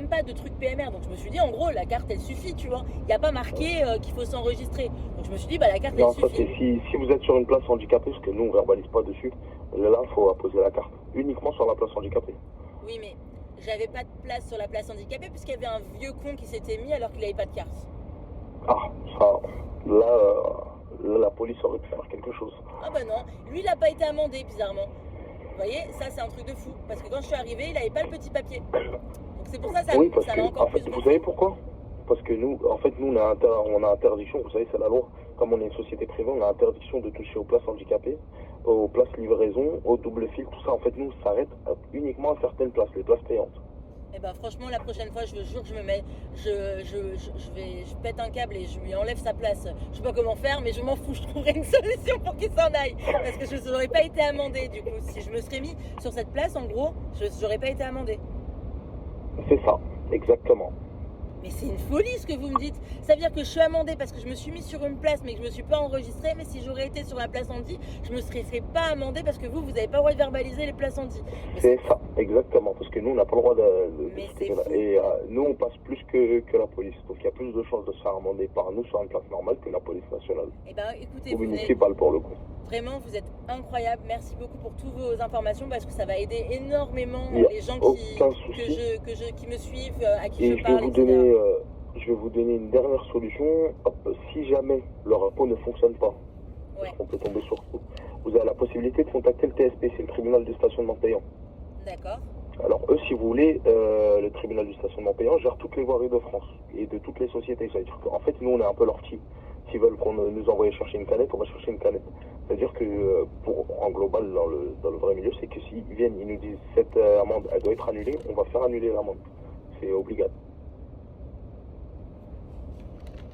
même pas de truc PMR. Donc je me suis dit, en gros, la carte, elle suffit, tu vois. Il n'y a pas marqué qu'il faut s'enregistrer. Donc je me suis dit, bah la carte, Non, elle ça suffit. c'est si vous êtes sur une place handicapée, parce que nous on verbalise pas dessus, là il faut apposer la carte. Uniquement sur la place handicapée. Oui, mais j'avais pas de place sur la place handicapée puisqu'il y avait un vieux con qui s'était mis alors qu'il n'avait pas de carte. Ah, ça, là, là, la police aurait pu faire quelque chose. Ah bah non, lui, il n'a pas été amendé, bizarrement. Vous voyez, ça, c'est un truc de fou. Parce que quand je suis arrivée, il n'avait pas le petit papier. Donc c'est pour ça, Oui, parce ça que, m'a encore en fait, plus vous gonflé. savez pourquoi? Parce que nous, en fait, nous, on a interdiction, vous savez, c'est la loi. Comme on est une société privée, on a interdiction de toucher aux places handicapées, aux places livraison, aux doubles fils, tout ça. En fait, nous, ça s'arrête uniquement à certaines places, les places payantes. Et ben franchement, la prochaine fois, je vous jure que je me mets, je pète un câble et je lui enlève sa place. Je sais pas comment faire, mais je m'en fous. Je trouverai une solution pour qu'il s'en aille. Parce que je n'aurais pas été amendée du coup. Si je me serais mis sur cette place, en gros, je n'aurais pas été amendée. C'est ça, exactement. Mais c'est une folie ce que vous me dites. Ça veut dire que je suis amendée parce que je me suis mise sur une place mais que je me suis pas enregistrée. Mais si j'aurais été sur la place handi, je me serais fait pas amender parce que vous n'avez pas le droit de verbaliser les places handi. C'est ça, exactement. Parce que nous, on n'a pas le droit Mais se c'est tirer là. fou. Et nous, on passe plus que la police. Donc, il y a plus de chances de se faire amender par nous sur une place normale que la police nationale. Eh ben écoutez, Ou municipale, pour le coup. vraiment, vous êtes incroyable. Merci beaucoup pour toutes vos informations parce que ça va aider énormément Il n'y a les gens aucun souci. qui me suivent, à qui Et je parle, etc. je vais vous donner une dernière solution. Hop, si jamais le rapport ne fonctionne pas, Ouais, on peut tomber sur coup, vous avez la possibilité de contacter le TSP, c'est le tribunal du stationnement payant. d'accord. Alors eux, si vous voulez, le tribunal du stationnement payant gère toutes les voiries de France et de toutes les sociétés. C'est-à-dire qu'en fait, nous, on est un peu leur petit. S'ils veulent qu'on nous envoie chercher une canette, on va chercher une canette. C'est-à-dire que, en global, dans le vrai milieu, c'est que s'ils viennent, ils nous disent cette amende, elle doit être annulée, on va faire annuler l'amende. C'est obligatoire.